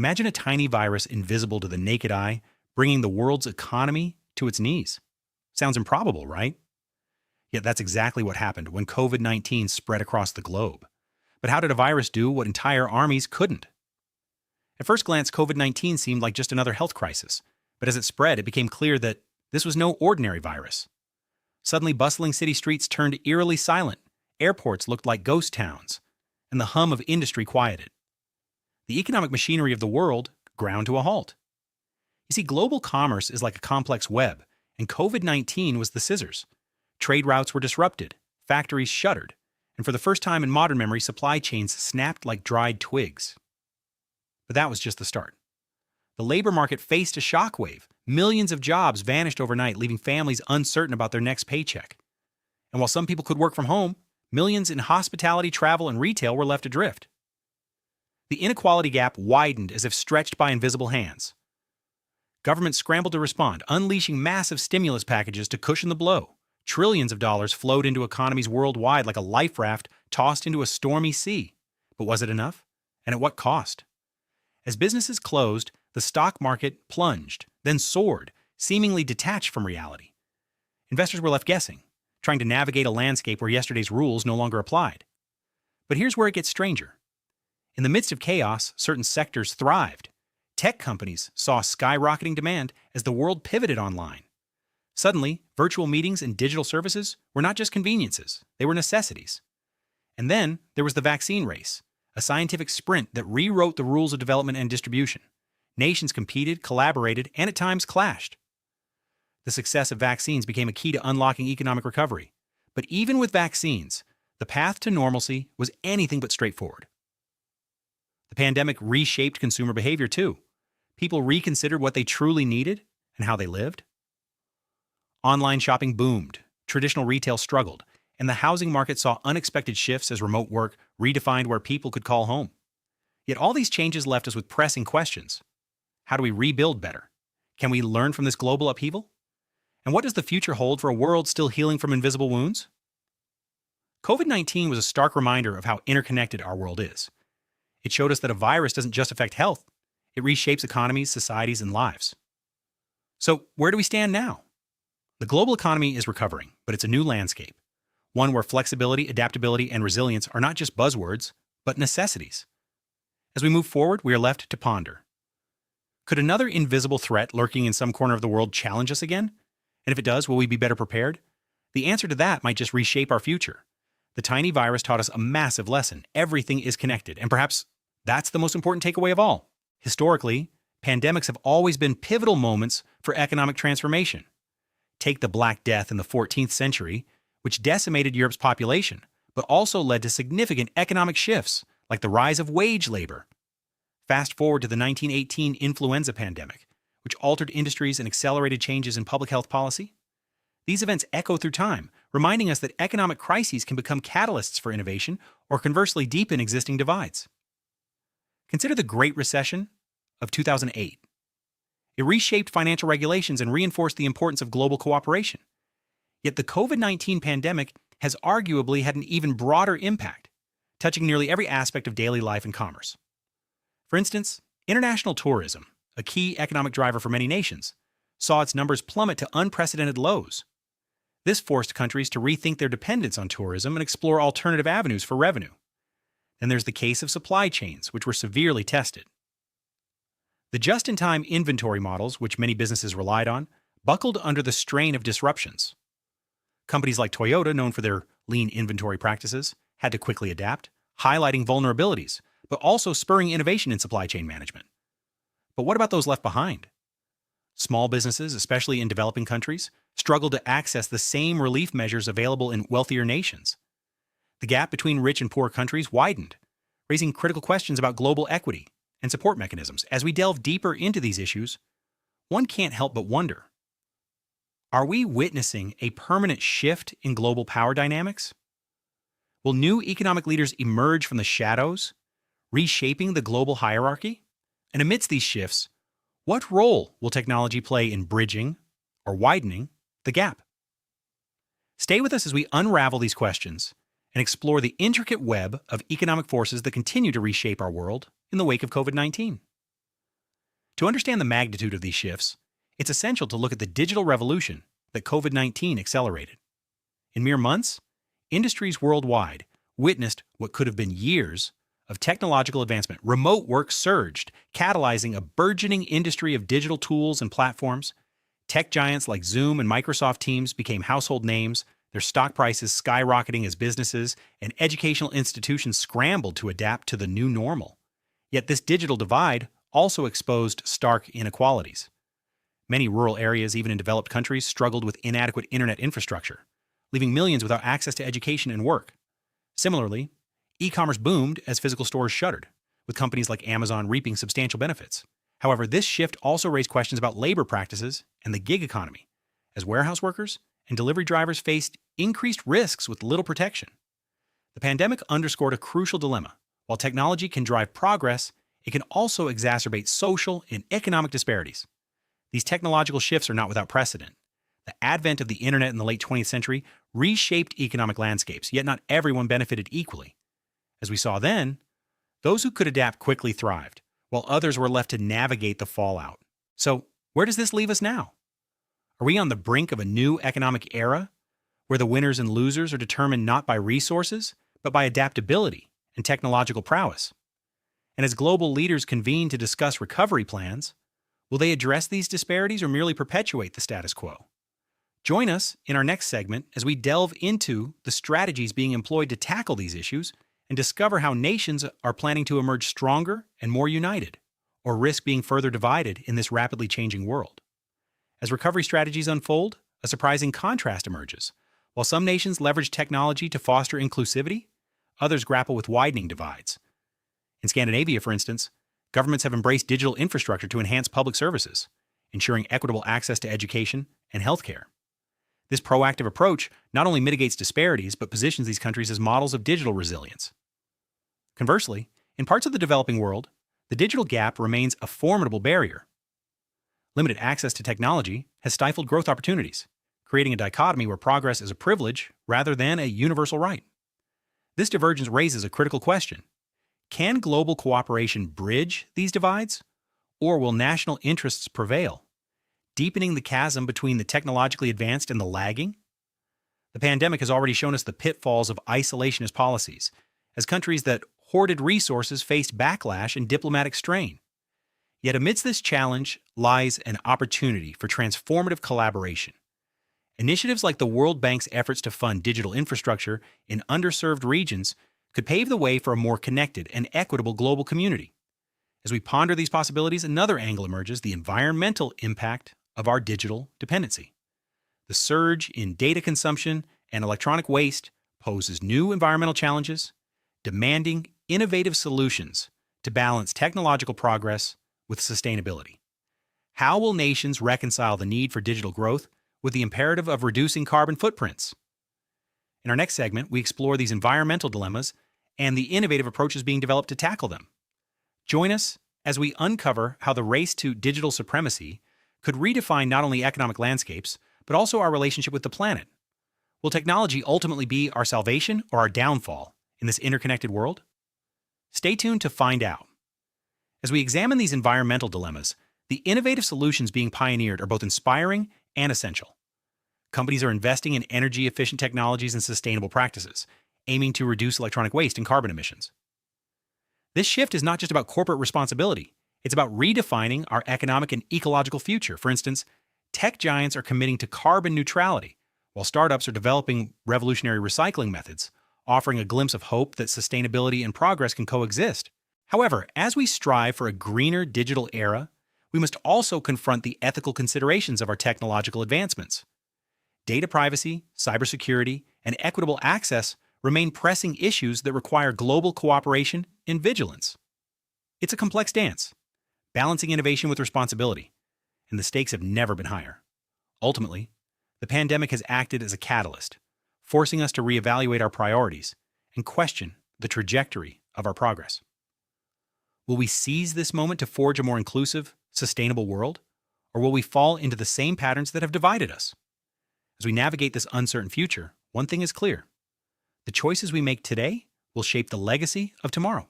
Imagine a tiny virus invisible to the naked eye, bringing the world's economy to its knees. Sounds improbable, right? Yet that's exactly what happened when COVID-19 spread across the globe. But how did a virus do what entire armies couldn't? At first glance, COVID-19 seemed like just another health crisis. But as it spread, it became clear that this was no ordinary virus. Suddenly, bustling city streets turned eerily silent. Airports looked like ghost towns, and the hum of industry quieted. The economic machinery of the world ground to a halt. You see, global commerce is like a complex web, and COVID-19 was the scissors. Trade routes were disrupted, factories shuttered, and for the first time in modern memory, supply chains snapped like dried twigs. But that was just the start. The labor market faced a shockwave. Millions of jobs vanished overnight, leaving families uncertain about their next paycheck. And while some people could work from home, millions in hospitality, travel, and retail were left adrift. The inequality gap widened as if stretched by invisible hands. Governments scrambled to respond, unleashing massive stimulus packages to cushion the blow. Trillions of dollars flowed into economies worldwide like a life raft tossed into a stormy sea. But was it enough? And at what cost? As businesses closed, the stock market plunged, then soared, seemingly detached from reality. Investors were left guessing, trying to navigate a landscape where yesterday's rules no longer applied. But here's where it gets stranger. In the midst of chaos, certain sectors thrived. Tech companies saw skyrocketing demand as the world pivoted online. Suddenly, virtual meetings and digital services were not just conveniences, they were necessities. And then there was the vaccine race, a scientific sprint that rewrote the rules of development and distribution. Nations competed, collaborated, and at times clashed. The success of vaccines became a key to unlocking economic recovery. But even with vaccines, the path to normalcy was anything but straightforward. The pandemic reshaped consumer behavior too. People reconsidered what they truly needed and how they lived. Online shopping boomed, traditional retail struggled, and the housing market saw unexpected shifts as remote work redefined where people could call home. Yet all these changes left us with pressing questions. How do we rebuild better? Can we learn from this global upheaval? And what does the future hold for a world still healing from invisible wounds? COVID-19 was a stark reminder of how interconnected our world is. It showed us that a virus doesn't just affect health, it reshapes economies, societies, and lives. So, where do we stand now? The global economy is recovering, but it's a new landscape. One where flexibility, adaptability, and resilience are not just buzzwords, but necessities. As we move forward, we are left to ponder. Could another invisible threat lurking in some corner of the world challenge us again? And if it does, will we be better prepared? The answer to that might just reshape our future. The tiny virus taught us a massive lesson. Everything is connected, and perhaps that's the most important takeaway of all. Historically, pandemics have always been pivotal moments for economic transformation. Take the Black Death in the 14th century, which decimated Europe's population, but also led to significant economic shifts, like the rise of wage labor. Fast forward to the 1918 influenza pandemic, which altered industries and accelerated changes in public health policy. These events echo through time, reminding us that economic crises can become catalysts for innovation or conversely deepen existing divides. Consider the Great Recession of 2008. It reshaped financial regulations and reinforced the importance of global cooperation. Yet the COVID-19 pandemic has arguably had an even broader impact, touching nearly every aspect of daily life and commerce. For instance, international tourism, a key economic driver for many nations, saw its numbers plummet to unprecedented lows. This forced countries to rethink their dependence on tourism and explore alternative avenues for revenue. Then there's the case of supply chains, which were severely tested. The just-in-time inventory models, which many businesses relied on, buckled under the strain of disruptions. Companies like Toyota, known for their lean inventory practices, had to quickly adapt, highlighting vulnerabilities, but also spurring innovation in supply chain management. But what about those left behind? Small businesses, especially in developing countries, struggled to access the same relief measures available in wealthier nations. The gap between rich and poor countries widened, raising critical questions about global equity and support mechanisms. As we delve deeper into these issues, one can't help but wonder, are we witnessing a permanent shift in global power dynamics? Will new economic leaders emerge from the shadows, reshaping the global hierarchy? And amidst these shifts, what role will technology play in bridging or widening the gap? Stay with us as we unravel these questions and explore the intricate web of economic forces that continue to reshape our world in the wake of COVID-19. To understand the magnitude of these shifts, it's essential to look at the digital revolution that COVID-19 accelerated. In mere months, industries worldwide witnessed what could have been years of technological advancement. Remote work surged, catalyzing a burgeoning industry of digital tools and platforms. Tech giants like Zoom and Microsoft Teams became household names, their stock prices skyrocketing as businesses and educational institutions scrambled to adapt to the new normal. Yet this digital divide also exposed stark inequalities. Many rural areas, even in developed countries, struggled with inadequate internet infrastructure, leaving millions without access to education and work. Similarly, e-commerce boomed as physical stores shuttered, with companies like Amazon reaping substantial benefits. However, this shift also raised questions about labor practices and the gig economy, as warehouse workers and delivery drivers faced increased risks with little protection. The pandemic underscored a crucial dilemma. While technology can drive progress, it can also exacerbate social and economic disparities. These technological shifts are not without precedent. The advent of the internet in the late 20th century reshaped economic landscapes, yet not everyone benefited equally. As we saw then, those who could adapt quickly thrived, while others were left to navigate the fallout. So, where does this leave us now? Are we on the brink of a new economic era, where the winners and losers are determined not by resources, but by adaptability and technological prowess? And as global leaders convene to discuss recovery plans, will they address these disparities or merely perpetuate the status quo? Join us in our next segment as we delve into the strategies being employed to tackle these issues and discover how nations are planning to emerge stronger and more united, or risk being further divided in this rapidly changing world. As recovery strategies unfold, a surprising contrast emerges. While some nations leverage technology to foster inclusivity, others grapple with widening divides. In Scandinavia, for instance, governments have embraced digital infrastructure to enhance public services, ensuring equitable access to education and healthcare. This proactive approach not only mitigates disparities, but positions these countries as models of digital resilience. Conversely, in parts of the developing world, the digital gap remains a formidable barrier. Limited access to technology has stifled growth opportunities, creating a dichotomy where progress is a privilege rather than a universal right. This divergence raises a critical question. Can global cooperation bridge these divides, or will national interests prevail, deepening the chasm between the technologically advanced and the lagging? The pandemic has already shown us the pitfalls of isolationist policies, as countries that hoarded resources faced backlash and diplomatic strain. Yet amidst this challenge lies an opportunity for transformative collaboration. Initiatives like the World Bank's efforts to fund digital infrastructure in underserved regions could pave the way for a more connected and equitable global community. As we ponder these possibilities, another angle emerges: the environmental impact of our digital dependency. The surge in data consumption and electronic waste poses new environmental challenges, demanding innovative solutions to balance technological progress with sustainability. How will nations reconcile the need for digital growth with the imperative of reducing carbon footprints? In our next segment, we explore these environmental dilemmas and the innovative approaches being developed to tackle them. Join us as we uncover how the race to digital supremacy could redefine not only economic landscapes, but also our relationship with the planet. Will technology ultimately be our salvation or our downfall in this interconnected world? Stay tuned to find out. As we examine these environmental dilemmas, the innovative solutions being pioneered are both inspiring and essential. Companies are investing in energy-efficient technologies and sustainable practices, aiming to reduce electronic waste and carbon emissions. This shift is not just about corporate responsibility. It's about redefining our economic and ecological future. For instance, tech giants are committing to carbon neutrality, while startups are developing revolutionary recycling methods, offering a glimpse of hope that sustainability and progress can coexist. However, as we strive for a greener digital era, we must also confront the ethical considerations of our technological advancements. Data privacy, cybersecurity, and equitable access remain pressing issues that require global cooperation and vigilance. It's a complex dance, balancing innovation with responsibility, and the stakes have never been higher. Ultimately, the pandemic has acted as a catalyst, forcing us to reevaluate our priorities and question the trajectory of our progress. Will we seize this moment to forge a more inclusive, sustainable world, or will we fall into the same patterns that have divided us? As we navigate this uncertain future, one thing is clear: the choices we make today will shape the legacy of tomorrow.